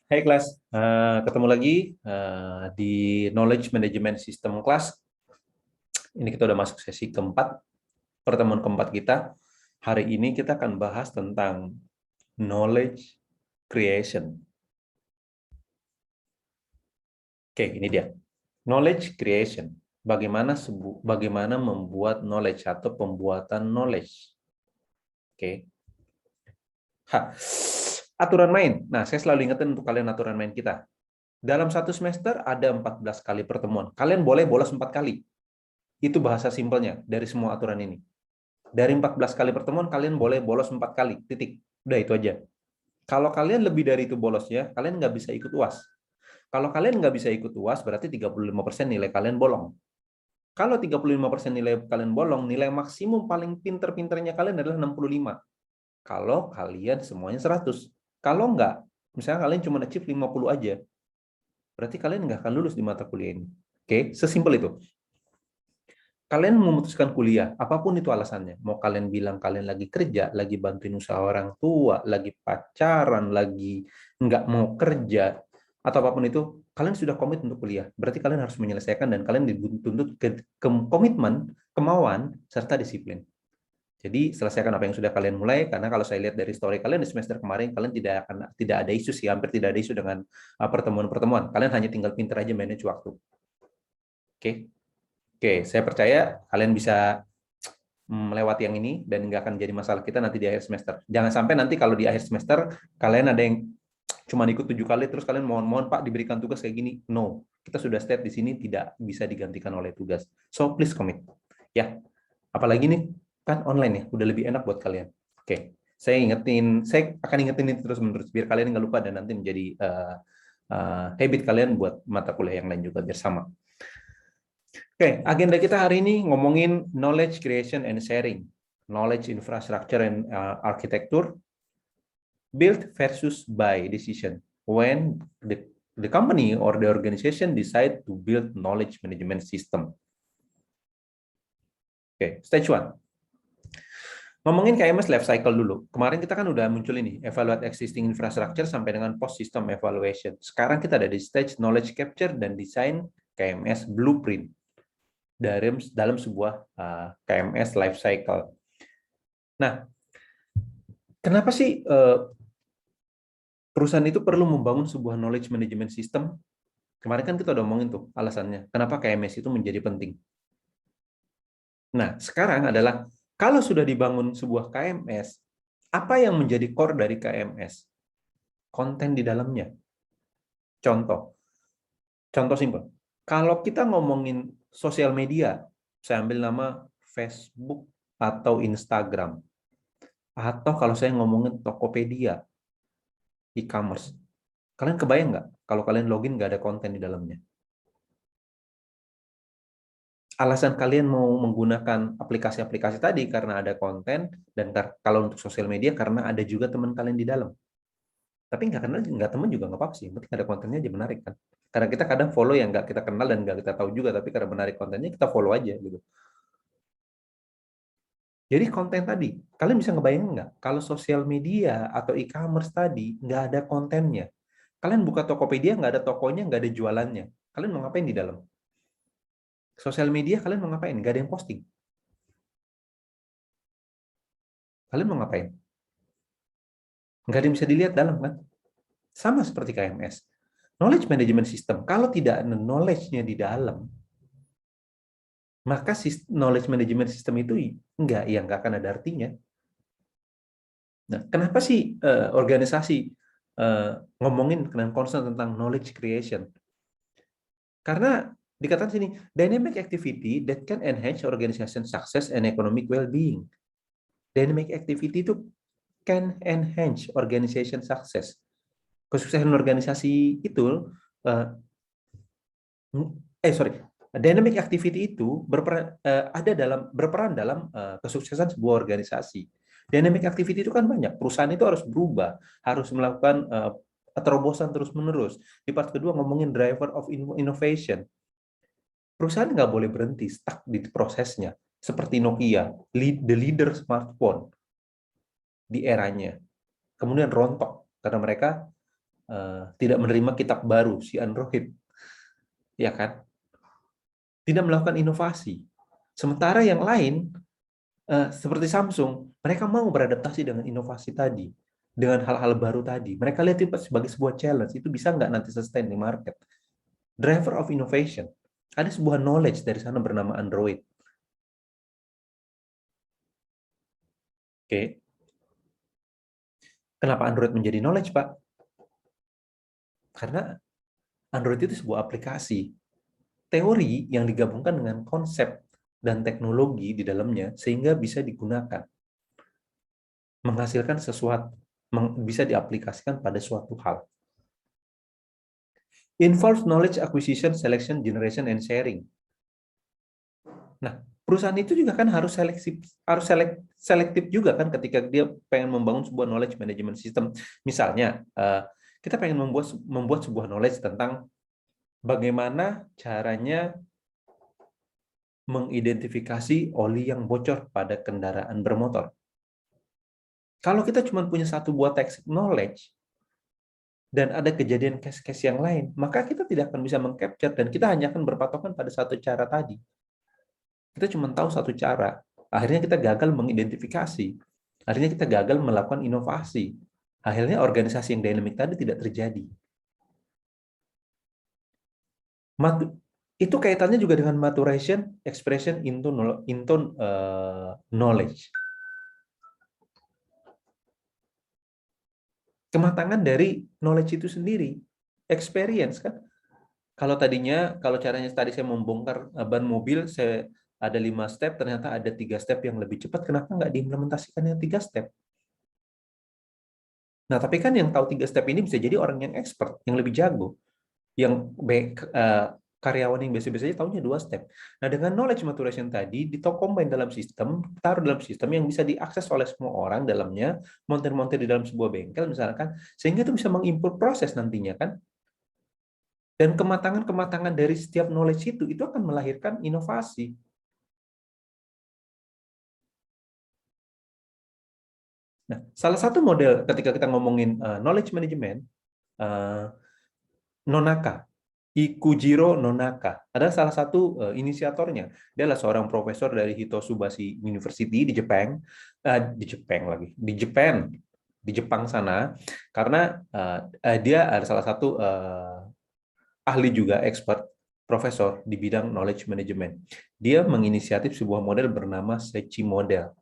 Hai kelas, ketemu lagi di Knowledge Management System kelas. Ini kita udah masuk sesi keempat, pertemuan keempat kita. Hari ini kita akan bahas tentang knowledge creation. Oke, ini dia. Knowledge creation. Bagaimana membuat knowledge atau pembuatan knowledge. Oke. Aturan main. Nah, saya selalu ingetin untuk kalian aturan main kita. Dalam satu semester ada 14 kali pertemuan. Kalian boleh bolos 4 kali. Itu bahasa simpelnya dari semua aturan ini. Dari 14 kali pertemuan, kalian boleh bolos 4 kali. Titik. Udah, itu aja. Kalau kalian lebih dari itu bolosnya, kalian nggak bisa ikut UAS. Kalau kalian nggak bisa ikut UAS, berarti 35% nilai kalian bolong. Kalau 35% nilai kalian bolong, nilai maksimum paling pinter-pinternya kalian adalah 65. Kalau kalian semuanya 100. Kalau nggak, misalnya kalian cuma achieve 50 aja, berarti kalian nggak akan lulus di mata kuliah ini. Oke, sesimpel itu. Kalian memutuskan kuliah, apapun itu alasannya. Mau kalian bilang kalian lagi kerja, lagi bantuin usaha orang tua, lagi pacaran, lagi nggak mau kerja, atau apapun itu, kalian sudah komit untuk kuliah. Berarti kalian harus menyelesaikan dan kalian dituntut ke komitmen, kemauan, serta disiplin. Jadi selesaikan apa yang sudah kalian mulai, karena kalau saya lihat dari story kalian di semester kemarin, kalian tidak ada isu sih, hampir tidak ada isu dengan pertemuan-pertemuan. Kalian hanya tinggal pinter aja manage waktu. Oke. Oke, saya percaya kalian bisa melewati yang ini dan nggak akan jadi masalah kita nanti di akhir semester. Jangan sampai nanti kalau di akhir semester kalian ada yang cuma ikut 7 kali terus kalian mohon Pak diberikan tugas kayak gini. No, kita sudah state di sini tidak bisa digantikan oleh tugas. So please commit. Ya, apalagi nih kan online ya, udah lebih enak buat kalian. Oke, saya akan ingetin ini terus menerus biar kalian nggak lupa dan nanti menjadi habit kalian buat mata kuliah yang lain juga biar sama. Oke, agenda kita hari ini ngomongin knowledge creation and sharing, knowledge infrastructure and architecture, build versus buy decision when the company or the organization decide to build knowledge management system. Oke, stage 1. Ngomongin KMS life cycle dulu. Kemarin kita kan udah muncul ini, evaluate existing infrastructure sampai dengan post system evaluation. Sekarang kita ada di stage knowledge capture dan design KMS blueprint dalam sebuah KMS life cycle. Nah, kenapa sih perusahaan itu perlu membangun sebuah knowledge management system? Kemarin kan kita udah ngomongin tuh alasannya. Kenapa KMS itu menjadi penting? Nah, sekarang adalah kalau sudah dibangun sebuah KMS, apa yang menjadi core dari KMS? Konten di dalamnya. Contoh simpel. Kalau kita ngomongin sosial media, saya ambil nama Facebook atau Instagram. Atau kalau saya ngomongin Tokopedia, e-commerce. Kalian kebayang nggak kalau kalian login nggak ada konten di dalamnya? Alasan kalian mau menggunakan aplikasi-aplikasi tadi karena ada konten, dan kalau untuk sosial media karena ada juga teman kalian di dalam. Tapi nggak kenal, nggak teman juga nggak apa-apa sih, penting ada kontennya aja menarik kan. Karena kita kadang follow yang nggak kita kenal dan nggak kita tahu juga, tapi karena menarik kontennya kita follow aja gitu. Jadi konten tadi, kalian bisa ngebayangin nggak kalau sosial media atau e-commerce tadi nggak ada kontennya? Kalian buka Tokopedia nggak ada tokonya, nggak ada jualannya. Kalian mau ngapain di dalam? Sosial media kalian mau ngapain? Nggak ada yang posting. Kalian mau ngapain? Nggak ada yang bisa dilihat dalam kan? Sama seperti KMS. Knowledge management system, kalau tidak ada knowledge-nya di dalam, maka knowledge management system itu nggak akan ada artinya. Nah, kenapa sih organisasi ngomongin dengan concern tentang knowledge creation? Karena dikatakan sini, dynamic activity that can enhance organization success and economic well-being. Dynamic activity itu can enhance organization success. Kesuksesan organisasi itu, dynamic activity itu berperan dalam kesuksesan sebuah organisasi. Dynamic activity itu kan banyak. Perusahaan itu harus berubah, harus melakukan terobosan terus-menerus. Di part kedua ngomongin driver of innovation. Perusahaan nggak boleh berhenti, stuck di prosesnya. Seperti Nokia, the leader smartphone di eranya. Kemudian rontok, karena mereka tidak menerima kitab baru si Android, ya kan? Tidak melakukan inovasi. Sementara yang lain seperti Samsung, mereka mau beradaptasi dengan inovasi tadi, dengan hal-hal baru tadi. Mereka lihat itu sebagai sebuah challenge, itu bisa nggak nanti sustain di market. Driver of innovation. Ada sebuah knowledge dari sana bernama Android. Oke. Kenapa Android menjadi knowledge, Pak? Karena Android itu sebuah aplikasi. Teori yang digabungkan dengan konsep dan teknologi di dalamnya sehingga bisa digunakan. Menghasilkan sesuatu, bisa diaplikasikan pada suatu hal. Involves knowledge acquisition, selection, generation, and sharing. Nah, perusahaan itu juga kan harus selektif juga kan ketika dia pengen membangun sebuah knowledge management system. Misalnya, kita pengen membuat sebuah knowledge tentang bagaimana caranya mengidentifikasi oli yang bocor pada kendaraan bermotor. Kalau kita cuma punya satu buah teks knowledge, dan ada kejadian case-case yang lain, maka kita tidak akan bisa mengcapture dan kita hanya akan berpatokan pada satu cara tadi. Kita cuma tahu satu cara. Akhirnya kita gagal mengidentifikasi. Akhirnya kita gagal melakukan inovasi. Akhirnya organisasi yang dynamic tadi tidak terjadi. Itu kaitannya juga dengan maturation, expression into knowledge. Kematangan dari knowledge itu sendiri. Experience kan. Kalau caranya tadi saya membongkar ban mobil, saya ada 5 step, ternyata ada 3 step yang lebih cepat, kenapa nggak diimplementasikan yang 3 step? Nah, tapi kan yang tahu 3 step ini bisa jadi orang yang expert, yang lebih jago. Yang karyawan yang biasa-biasa aja tahunya 2 step. Nah, dengan knowledge maturation tadi, combine dalam sistem, taruh dalam sistem yang bisa diakses oleh semua orang dalamnya, montir-montir di dalam sebuah bengkel misalkan, sehingga itu bisa mengimprove proses nantinya kan. Dan kematangan-kematangan dari setiap knowledge itu akan melahirkan inovasi. Nah, salah satu model ketika kita ngomongin knowledge management, Nonaka, Ikujiro Nonaka, adalah salah satu inisiatornya. Dia adalah seorang profesor dari Hitotsubashi University di Jepang, di Jepang sana, karena dia ada salah satu ahli juga expert profesor di bidang knowledge management. Dia menginisiatif sebuah model bernama Sechi model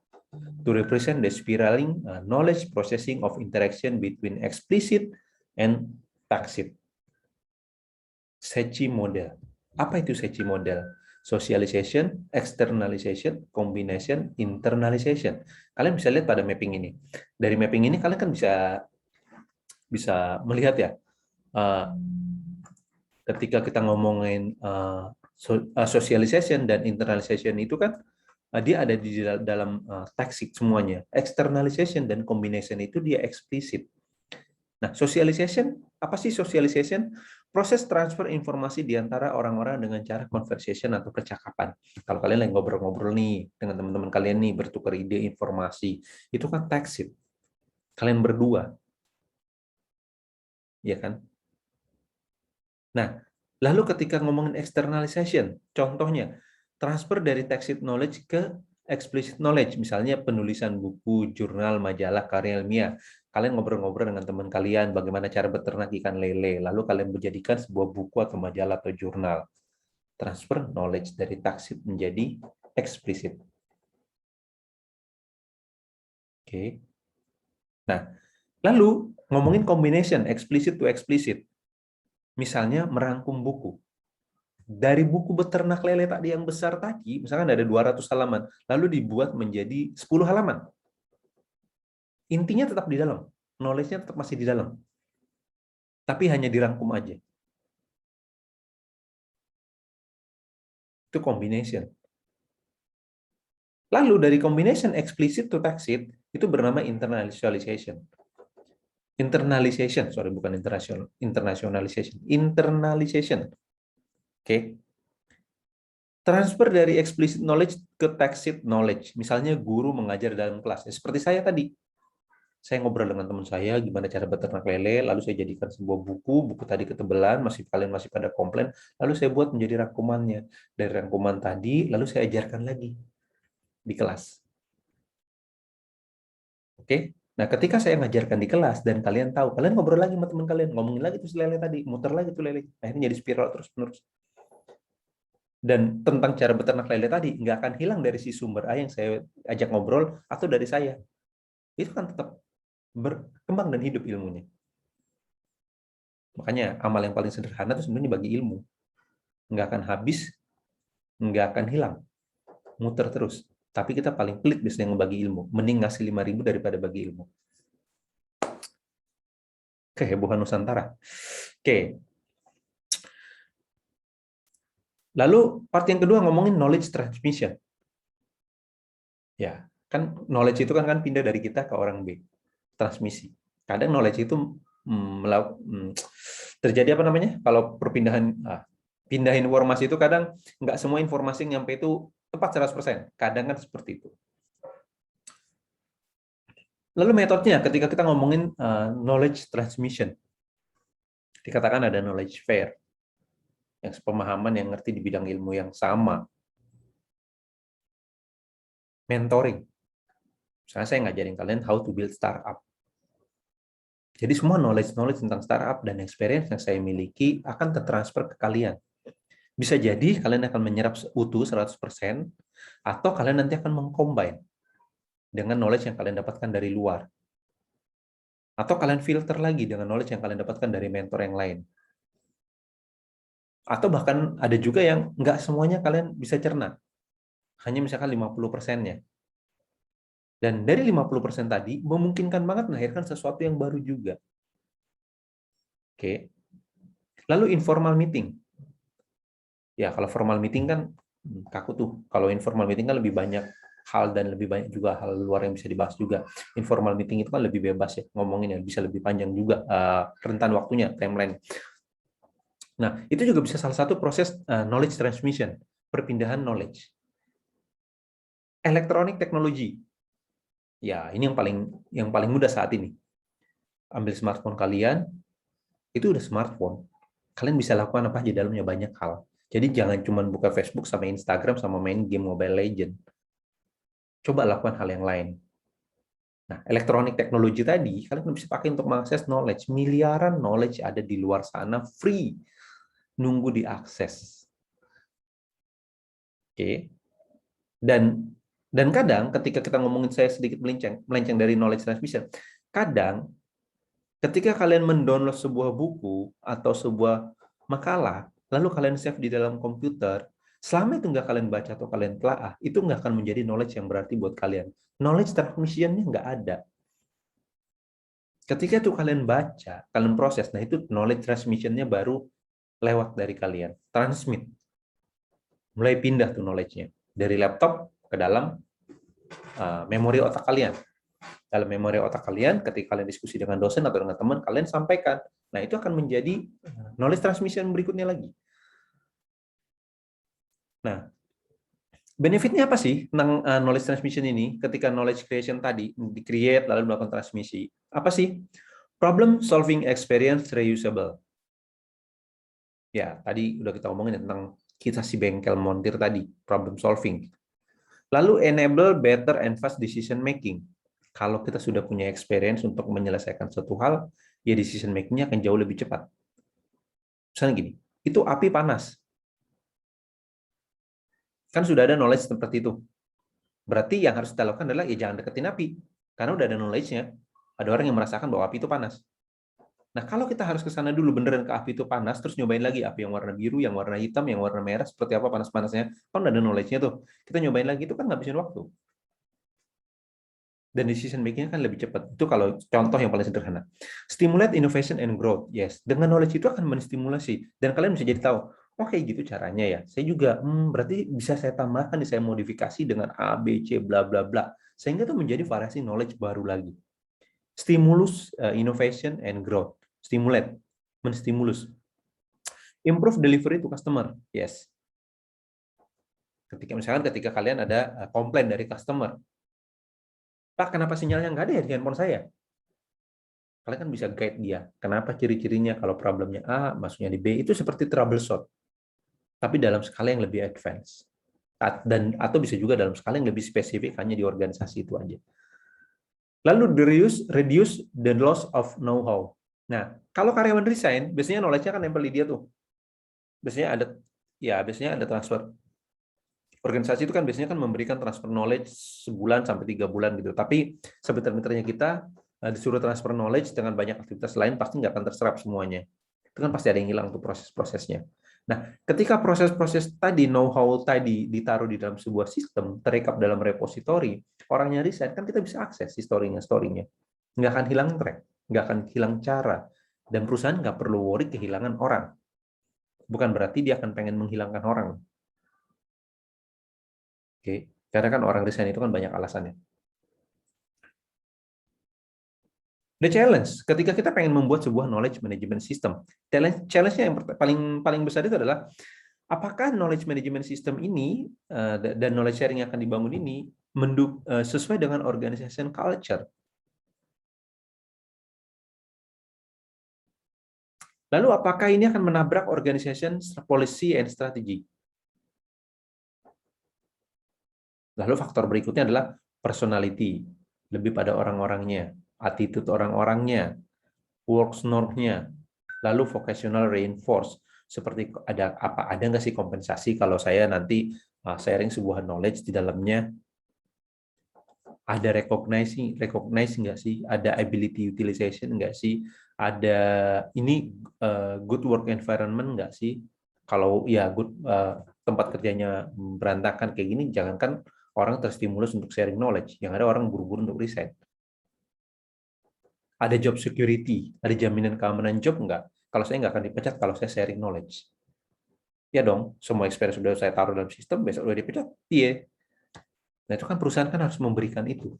to represent the spiraling knowledge processing of interaction between explicit and tacit. Sechi model. Apa itu Sechi model? Socialization, externalization, combination, internalization. Kalian bisa lihat pada mapping ini. Dari mapping ini kalian kan bisa melihat ya, ketika kita ngomongin socialization dan internalization itu kan dia ada di dalam tacit semuanya. Externalization dan combination itu dia eksplisit. Nah, socialization, apa sih socialization? Proses transfer informasi di antara orang-orang dengan cara conversation atau percakapan. Kalau kalian lagi ngobrol-ngobrol nih dengan teman-teman kalian nih, bertukar ide, informasi, itu kan tacit. Kalian berdua. Ya kan? Nah, lalu ketika ngomongin externalization, contohnya, transfer dari tacit knowledge ke explicit knowledge, misalnya penulisan buku, jurnal, majalah, karya ilmiah. Kalian ngobrol-ngobrol dengan teman kalian bagaimana cara beternak ikan lele, lalu kalian menjadikan sebuah buku atau majalah atau jurnal. Transfer knowledge dari tacit menjadi explicit. Oke. Nah, lalu ngomongin combination explicit to explicit. Misalnya merangkum buku. Dari buku beternak lele tadi yang besar tadi, misalkan ada 200 halaman, lalu dibuat menjadi 10 halaman. Intinya tetap di dalam, knowledge-nya tetap masih di dalam. Tapi hanya dirangkum aja. Itu combination. Lalu dari combination explicit to tacit, itu bernama internationalization. Bukan internationalization. Internationalization. Oke. Transfer dari explicit knowledge ke tacit knowledge. Misalnya guru mengajar dalam kelas. Seperti saya tadi. Saya ngobrol dengan teman saya gimana cara beternak lele, lalu saya jadikan sebuah buku tadi ketebalan, kalian masih pada komplain, lalu saya buat menjadi rangkumannya. Dari rangkuman tadi, lalu saya ajarkan lagi di kelas. Oke? Nah, ketika saya ngajarkan di kelas dan kalian tahu, kalian ngobrol lagi sama teman kalian, ngomongin lagi tuh si lele tadi, muter lagi tuh lele, akhirnya jadi spiral terus-menerus. Dan tentang cara beternak lele tadi, nggak akan hilang dari si sumber A yang saya ajak ngobrol atau dari saya. Itu kan tetap berkembang dan hidup ilmunya. Makanya amal yang paling sederhana itu sebenarnya bagi ilmu. Nggak akan habis, nggak akan hilang. Muter terus. Tapi kita paling pelit biasanya ngebagi ilmu. Mending ngasih 5.000 daripada bagi ilmu. Kehebohan Nusantara. Oke. Lalu part yang kedua ngomongin knowledge transmission. Ya, kan knowledge itu kan pindah dari kita ke orang B. Transmisi. Kadang knowledge itu terjadi apa namanya? Kalau perpindahan pindah informasi itu kadang nggak semua informasi yang nyampe itu tepat 100%. Kadang kan seperti itu. Lalu metodenya ketika kita ngomongin knowledge transmission. Dikatakan ada knowledge fair. Yang sepemahaman yang ngerti di bidang ilmu yang sama. Mentoring. Misalnya saya ngajarin kalian how to build startup. Jadi semua knowledge tentang startup dan experience yang saya miliki akan tertransfer ke kalian. Bisa jadi kalian akan menyerap utuh 100%, atau kalian nanti akan mengcombine dengan knowledge yang kalian dapatkan dari luar. Atau kalian filter lagi dengan knowledge yang kalian dapatkan dari mentor yang lain. Atau bahkan ada juga yang nggak semuanya kalian bisa cerna. Hanya misalkan 50%-nya. Dan dari 50% tadi, memungkinkan banget melahirkan sesuatu yang baru juga. Oke. Lalu informal meeting. Ya, kalau formal meeting kan kaku tuh. Kalau informal meeting kan lebih banyak hal dan lebih banyak juga hal luar yang bisa dibahas juga. Informal meeting itu kan lebih bebas ya, ngomongin ya, bisa lebih panjang juga rentan waktunya, timeline. Nah, itu juga bisa salah satu proses knowledge transmission, perpindahan knowledge. Electronic technology. Ya, ini yang paling mudah saat ini. Ambil smartphone kalian, itu udah smartphone. Kalian bisa lakukan apa aja dalamnya, banyak hal. Jadi jangan cuma buka Facebook sama Instagram sama main game Mobile Legends. Coba lakukan hal yang lain. Nah, elektronik teknologi tadi, kalian bisa pakai untuk mengakses knowledge. Miliaran knowledge ada di luar sana, free. Nunggu diakses. Oke. Dan kadang ketika kita ngomongin, saya sedikit melenceng dari knowledge transmission, kadang ketika kalian mendownload sebuah buku atau sebuah makalah, lalu kalian save di dalam komputer, selama itu nggak kalian baca atau kalian telaah, itu nggak akan menjadi knowledge yang berarti buat kalian. Knowledge transmission-nya nggak ada. Ketika itu kalian baca, kalian proses, nah itu knowledge transmission-nya baru lewat dari kalian. Transmit. Mulai pindah tuh knowledge-nya. Dari laptop ke dalam memori otak kalian. Dalam memori otak kalian, ketika kalian diskusi dengan dosen atau dengan teman, kalian sampaikan. Nah, itu akan menjadi knowledge transmission berikutnya lagi. Nah, benefitnya apa sih tentang knowledge transmission ini ketika knowledge creation tadi, di-create lalu melakukan transmisi? Apa sih? Problem solving experience reusable. Ya, tadi udah kita ngomongin tentang kita si bengkel montir tadi, problem solving. Lalu enable better and fast decision making. Kalau kita sudah punya experience untuk menyelesaikan suatu hal, ya decision making-nya akan jauh lebih cepat. Misalnya gini, itu api panas. Kan sudah ada knowledge seperti itu. Berarti yang harus kita lakukan adalah ya jangan deketin api. Karena udah ada knowledge-nya. Ada orang yang merasakan bahwa api itu panas. Nah, kalau kita harus ke sana dulu beneran ke api itu panas, terus nyobain lagi api yang warna biru, yang warna hitam, yang warna merah, seperti apa panas-panasnya, kan udah ada knowledge-nya tuh. Kita nyobain lagi, itu kan ngabisin waktu. Dan decision making-nya kan lebih cepat. Itu kalau contoh yang paling sederhana. Stimulate innovation and growth. Yes, dengan knowledge itu akan menstimulasi. Dan kalian bisa jadi tahu, oh kayak gitu caranya ya. Saya juga, berarti bisa saya tambahkan, saya modifikasi dengan A, B, C, bla, bla, bla. Sehingga itu menjadi variasi knowledge baru lagi. Stimulus, innovation, and growth. Stimulate, menstimulus. Improve delivery to customer. Yes. Ketika kalian ada komplain dari customer, Pak, kenapa sinyalnya nggak ada ya di handphone saya? Kalian kan bisa guide dia. Kenapa ciri-cirinya, kalau problemnya A, masuknya di B, itu seperti troubleshoot. Tapi dalam skala yang lebih advance. Atau bisa juga dalam skala yang lebih spesifik, hanya di organisasi itu aja. Lalu reduce the loss of know-how. Nah, kalau karyawan resign, biasanya knowledge-nya kan nempel di dia tuh. Biasanya ada transfer. Organisasi itu kan biasanya kan memberikan transfer knowledge sebulan sampai 3 bulan gitu. Tapi sebenarnya kita disuruh transfer knowledge dengan banyak aktivitas lain, pasti nggak akan terserap semuanya. Itu kan pasti ada yang hilang tuh proses-prosesnya. Nah, ketika proses-proses tadi, know-how tadi ditaruh di dalam sebuah sistem, terekap dalam repository, orangnya resign, kan kita bisa akses historinya. Nggak akan hilang track, nggak akan hilang cara, dan perusahaan nggak perlu worry kehilangan orang. Bukan berarti dia akan pengen menghilangkan orang. Oke, karena kan orang resign itu kan banyak alasannya. The challenge, ketika kita pengen membuat sebuah knowledge management system, challenge-nya yang paling besar itu adalah apakah knowledge management system ini dan knowledge sharing yang akan dibangun ini sesuai dengan organization culture. Lalu apakah ini akan menabrak organization policy and strategy? Lalu faktor berikutnya adalah personality, lebih pada orang-orangnya, attitude orang-orangnya, works norm-nya, lalu vocational reinforce, seperti ada nggak sih kompensasi kalau saya nanti sharing sebuah knowledge di dalamnya, ada recognize nggak sih, ada ability utilization nggak sih, ada ini good work environment nggak sih. Kalau ya good tempat kerjanya berantakan kayak gini, jangankan orang terstimulus untuk sharing knowledge, yang ada orang buru-buru untuk resign. Ada job security, ada jaminan keamanan job nggak? Kalau saya nggak akan dipecat kalau saya sharing knowledge. Ya dong, semua experience sudah saya taruh dalam sistem, besok udah dipecat. Iya. Nah itu kan perusahaan kan harus memberikan itu.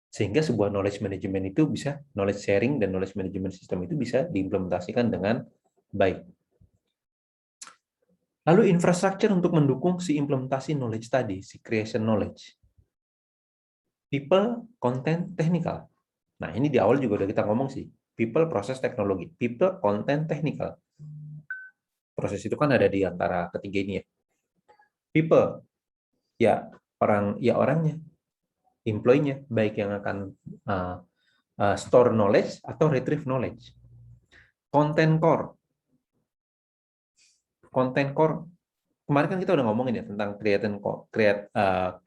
Sehingga sebuah knowledge management itu bisa, knowledge sharing dan knowledge management system itu bisa diimplementasikan dengan baik. Lalu infrastruktur untuk mendukung si implementasi knowledge tadi, si creation knowledge. People, content, technical. Nah, ini di awal juga udah kita ngomong sih. People, proses, teknologi. People, content, technical. Proses itu kan ada di antara ketiga ini ya. People, ya orangnya. Employee-nya, baik yang akan store knowledge atau retrieve knowledge. Content core. Content core, kemarin kan kita udah ngomongin ya tentang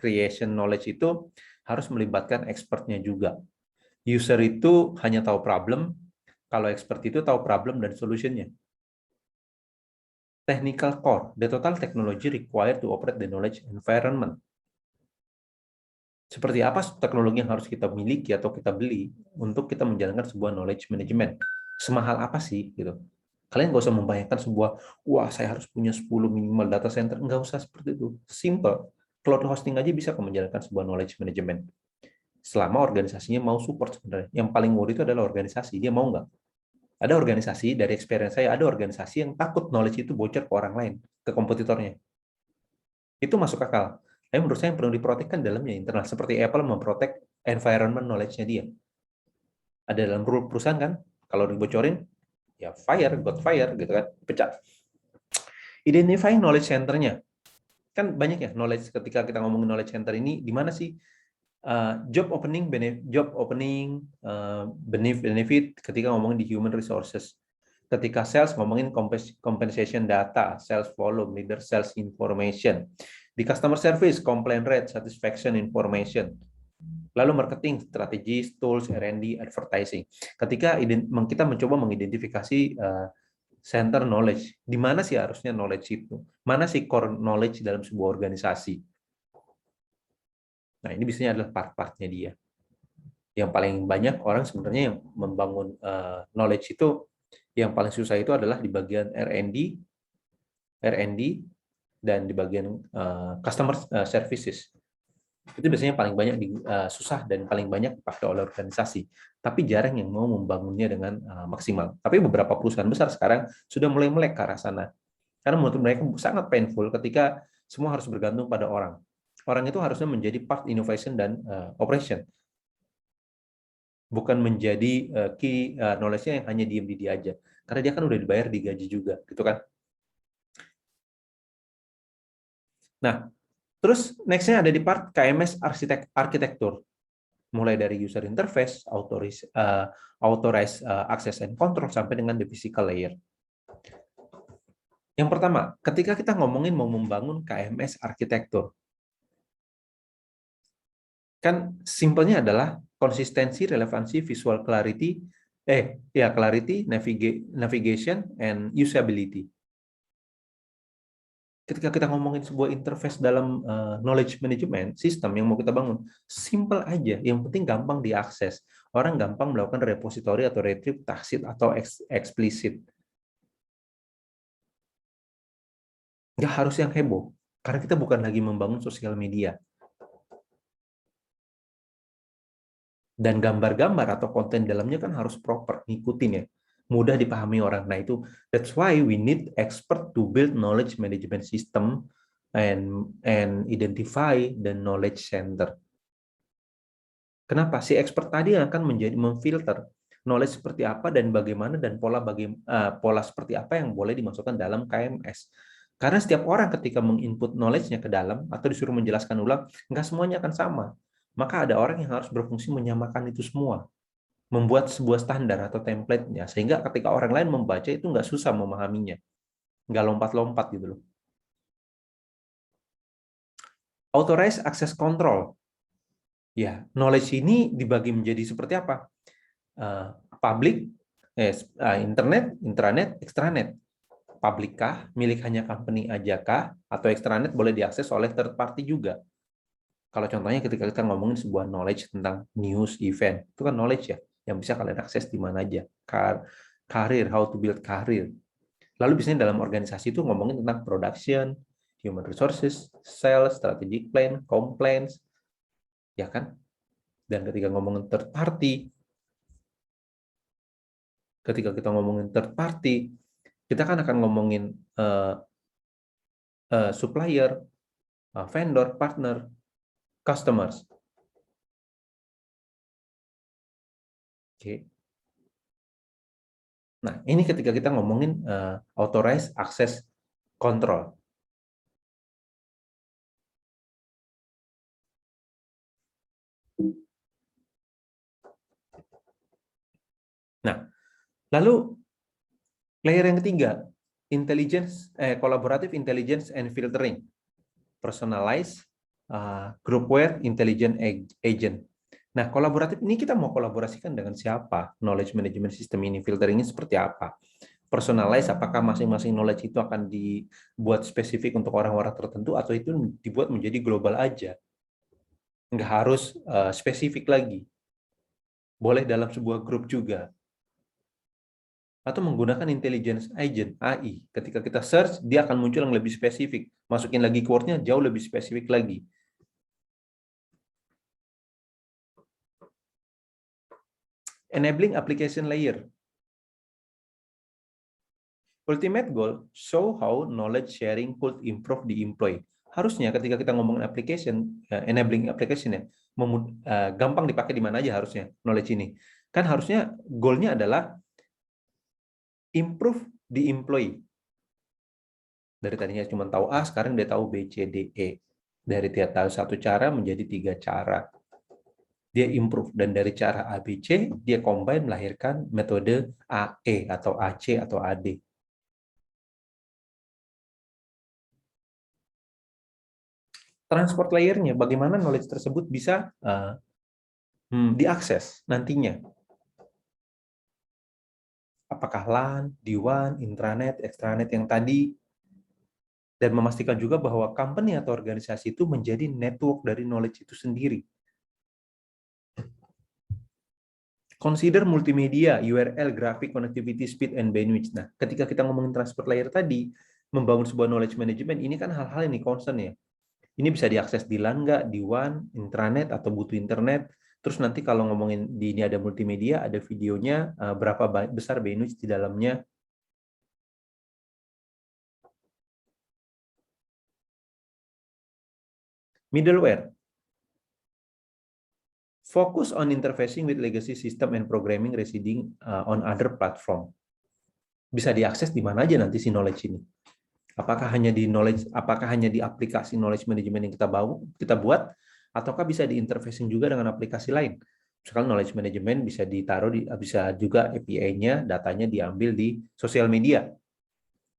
creation knowledge itu harus melibatkan expertnya juga. User itu hanya tahu problem, kalau expert itu tahu problem dan solutionnya. Technical core, the total technology required to operate the knowledge environment. Seperti apa teknologi yang harus kita miliki atau kita beli untuk kita menjalankan sebuah knowledge management. Semahal apa sih gitu. Kalian nggak usah membayangkan sebuah, wah saya harus punya 10 minimal data center. Nggak usah seperti itu. Simple. Cloud hosting aja bisa menjalankan sebuah knowledge management. Selama organisasinya mau support sebenarnya. Yang paling worry itu adalah organisasi. Dia mau nggak? Ada organisasi, dari experience saya, ada organisasi yang takut knowledge itu bocor ke orang lain, ke kompetitornya. Itu masuk akal. Tapi menurut saya yang perlu diprotekkan dalamnya internal. Seperti Apple memprotek environment knowledge-nya dia. Ada dalam rule perusahaan kan, kalau dibocorin, ya got fire gitu kan, pecat. Identify knowledge center-nya. Kan banyak ya knowledge, ketika kita ngomongin knowledge center ini, di mana sih job opening, benefit ketika ngomongin di human resources. Ketika sales ngomongin compensation data, sales volume, leader sales information. Di customer service, complaint rate, satisfaction information. Lalu marketing, strategi, tools, R&D, advertising. Ketika kita mencoba mengidentifikasi center knowledge, di mana sih harusnya knowledge itu? Mana sih core knowledge dalam sebuah organisasi? Nah, ini biasanya adalah part-partnya dia. Yang paling banyak orang sebenarnya yang membangun knowledge itu, yang paling susah itu adalah di bagian R&D dan di bagian customer services. Itu biasanya paling banyak susah dan paling banyak dipakai oleh organisasi. Tapi jarang yang mau membangunnya dengan maksimal. Tapi beberapa perusahaan besar sekarang sudah mulai melek ke arah sana. Karena menurut mereka sangat painful ketika semua harus bergantung pada orang. Orang itu harusnya menjadi part innovation dan operation. bukan menjadi key knowledge-nya yang hanya diem di dia aja. Karena dia kan udah dibayar, digaji juga, gitu kan. Nah, terus next-nya ada di part KMS arsitektur. Mulai dari user interface, authorized access and control, sampai dengan the physical layer. Yang pertama, ketika kita ngomongin mau membangun KMS arsitektur, kan simpelnya adalah konsistensi, relevansi, visual clarity, clarity, navigation, and usability. Ketika kita ngomongin sebuah interface dalam knowledge management system yang mau kita bangun, simple aja, yang penting gampang diakses. Orang gampang melakukan repository atau retrieve tacit atau eksplisit. Nggak harus yang heboh, karena kita bukan lagi membangun sosial media. Dan gambar-gambar atau konten dalamnya kan harus proper, ngikutin ya, mudah dipahami orang. Nah itu, that's why we need expert to build knowledge management system and identify the knowledge center. Kenapa? Si expert tadi akan menjadi memfilter knowledge seperti apa dan bagaimana, dan pola seperti apa yang boleh dimasukkan dalam KMS. Karena setiap orang ketika menginput knowledge-nya ke dalam atau disuruh menjelaskan ulang, nggak semuanya akan sama. Maka ada orang yang harus berfungsi menyamakan itu semua, membuat sebuah standar atau template-nya, sehingga ketika orang lain membaca itu nggak susah memahaminya, nggak lompat-lompat gitu loh. Authorized access control. Ya, knowledge ini dibagi menjadi seperti apa? Public, internet, intranet, extranet. Public kah, milik hanya company aja kah, atau extranet boleh diakses oleh third party juga. Kalau contohnya ketika kita ngomongin sebuah knowledge tentang news, event, itu kan knowledge ya, yang bisa kalian akses di mana aja. Karir, how to build karir. Lalu biasanya dalam organisasi itu ngomongin tentang production, human resources, sales, strategic plan, compliance, ya kan? Dan ketika ngomongin third party, kita kan akan ngomongin supplier, vendor, partner, customers. Oke. Nah, ini ketika kita ngomongin authorized access control. Nah, lalu layer yang ketiga, collaborative intelligence and filtering, personalized, groupware, intelligent agent. Nah, kolaboratif ini kita mau kolaborasikan dengan siapa? Knowledge management system ini, filteringnya seperti apa? Personalized, apakah masing-masing knowledge itu akan dibuat spesifik untuk orang-orang tertentu, atau itu dibuat menjadi global aja? Nggak harus spesifik lagi. Boleh dalam sebuah grup juga. Atau menggunakan intelligence agent, AI. Ketika kita search, dia akan muncul yang lebih spesifik. Masukin lagi keywordnya jauh lebih spesifik lagi. Enabling application layer. Ultimate goal, show how knowledge sharing could improve the employee. Harusnya ketika kita ngomongin application, enabling application ya, gampang dipakai di mana aja harusnya knowledge ini. Kan harusnya goalnya adalah improve the employee. Dari tadinya cuma tahu A, sekarang dia tahu B, C, D, E. Dari dia tahu satu cara menjadi 3 cara. Dia improve, dan dari cara A, B, C, dia combine melahirkan metode AE atau AC atau AD. Transport layer-nya, bagaimana knowledge tersebut bisa diakses nantinya. Apakah LAN, D1, intranet, extranet yang tadi, dan memastikan juga bahwa company atau organisasi itu menjadi network dari knowledge itu sendiri. Consider multimedia, URL, graphic, connectivity, speed, and bandwidth. Nah, ketika kita ngomongin transport layer tadi, membangun sebuah knowledge management, ini kan hal-hal yang concern ya. Ini bisa diakses di LAN nggak, di WAN, intranet, atau butuh internet. Terus nanti kalau ngomongin di ini ada multimedia, ada videonya, berapa besar bandwidth di dalamnya. Middleware. Focus on interfacing with legacy system and programming residing on other platform. Bisa diakses di mana aja nanti si knowledge ini. Apakah hanya di aplikasi knowledge management yang kita buat, ataukah bisa diinterfacing juga dengan aplikasi lain? Misalkan knowledge management bisa bisa juga API-nya, datanya diambil di sosial media.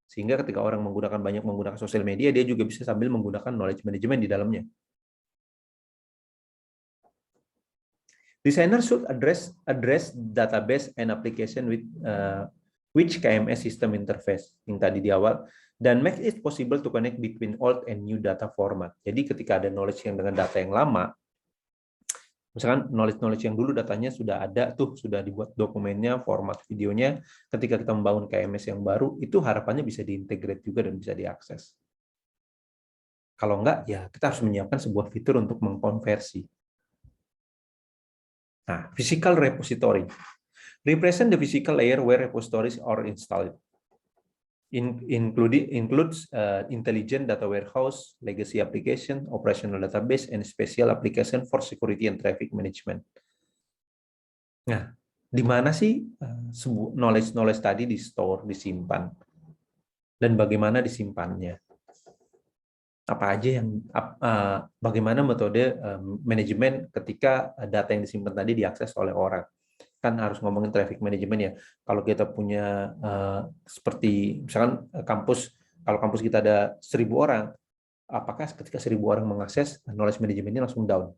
Sehingga ketika orang banyak menggunakan sosial media, dia juga bisa sambil menggunakan knowledge management di dalamnya. Designer should address database and application with which KMS system interface yang tadi di awal, dan make it possible to connect between old and new data format. Jadi ketika ada knowledge yang dengan data yang lama, misalkan knowledge yang dulu datanya sudah ada tuh, sudah dibuat dokumennya, format videonya, ketika kita membangun KMS yang baru, itu harapannya bisa diintegrate juga dan bisa diakses. Kalau enggak, ya kita harus menyiapkan sebuah fitur untuk mengkonversi. Nah, physical repository. Represent the physical layer where repositories are installed. Includes intelligent data warehouse, legacy application, operational database, and special application for security and traffic management. Nah, di mana sih knowledge tadi disimpan? Dan bagaimana disimpannya? Bagaimana metode manajemen ketika data yang disimpan tadi diakses oleh orang? Kan harus ngomongin traffic management ya. Kalau kita punya seperti misalkan kalau kampus kita ada 1.000 orang, apakah ketika 1.000 orang mengakses, knowledge management ini langsung down?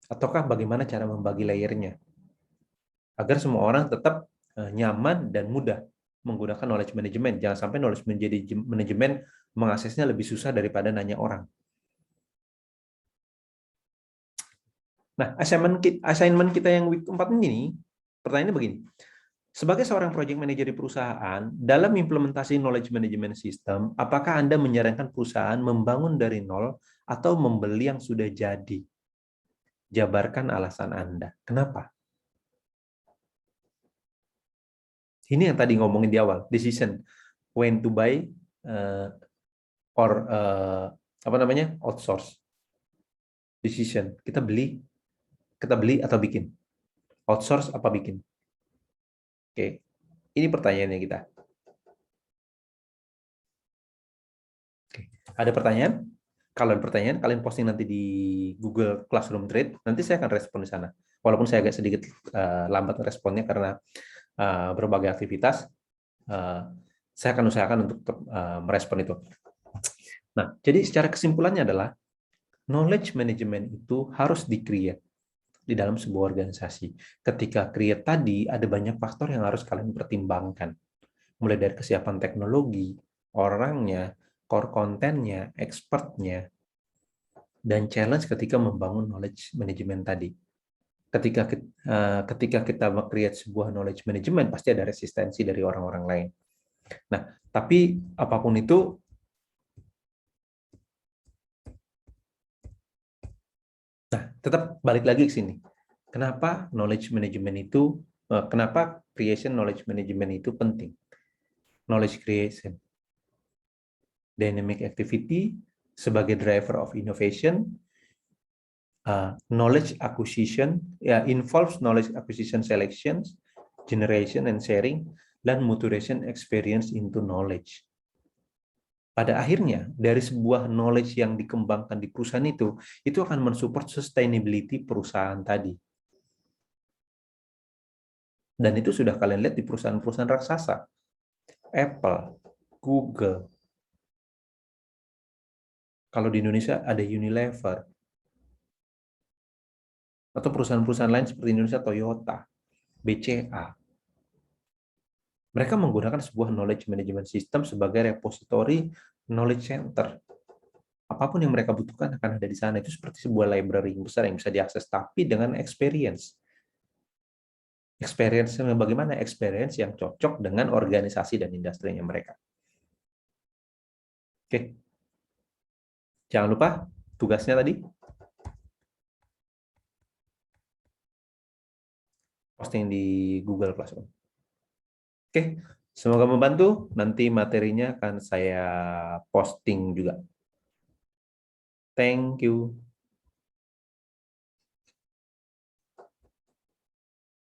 Ataukah bagaimana cara membagi layernya? Agar semua orang tetap nyaman dan mudah menggunakan knowledge management. Jangan sampai knowledge management mengaksesnya lebih susah daripada nanya orang. Nah, assignment kita yang week 4 ini, pertanyaannya begini. Sebagai seorang project manager di perusahaan, dalam implementasi knowledge management system, apakah Anda menyarankan perusahaan membangun dari nol atau membeli yang sudah jadi? Jabarkan alasan Anda. Kenapa? Ini yang tadi ngomongin di awal, decision when to buy or outsource. Decision, kita beli atau bikin? Outsource apa bikin? Oke, ini pertanyaannya kita. Oke. Ada pertanyaan? Kalau ada pertanyaan, kalian posting nanti di Google Classroom Trade, nanti saya akan respon di sana. Walaupun saya agak sedikit lambat responnya karena berbagai aktivitas, saya akan usahakan untuk merespon itu. Nah, jadi secara kesimpulannya adalah knowledge management itu harus di-create di dalam sebuah organisasi. Ketika create tadi, ada banyak faktor yang harus kalian pertimbangkan. Mulai dari kesiapan teknologi, orangnya, core kontennya, expertnya, dan challenge ketika membangun knowledge management tadi. Ketika kita create sebuah knowledge management, pasti ada resistensi dari orang-orang lain. Nah, tapi apapun itu, tetap balik lagi ke sini. Kenapa knowledge management itu, kenapa creation knowledge management itu penting? Knowledge creation, dynamic activity sebagai driver of innovation, knowledge acquisition, involves knowledge acquisition selections, generation and sharing, dan maturation experience into knowledge. Pada akhirnya, dari sebuah knowledge yang dikembangkan di perusahaan itu akan mensupport sustainability perusahaan tadi. Dan itu sudah kalian lihat di perusahaan-perusahaan raksasa. Apple, Google. Kalau di Indonesia ada Unilever. Atau perusahaan-perusahaan lain seperti Indonesia, Toyota, BCA. Mereka menggunakan sebuah knowledge management system sebagai repository knowledge center. Apapun yang mereka butuhkan akan ada di sana. Itu seperti sebuah library yang besar yang bisa diakses, tapi dengan experience. Experience-nya bagaimana? Experience yang cocok dengan organisasi dan industrinya mereka. Oke. Jangan lupa tugasnya tadi. Posting di Google Classroom. Oke, semoga membantu. Nanti materinya akan saya posting juga. Thank you.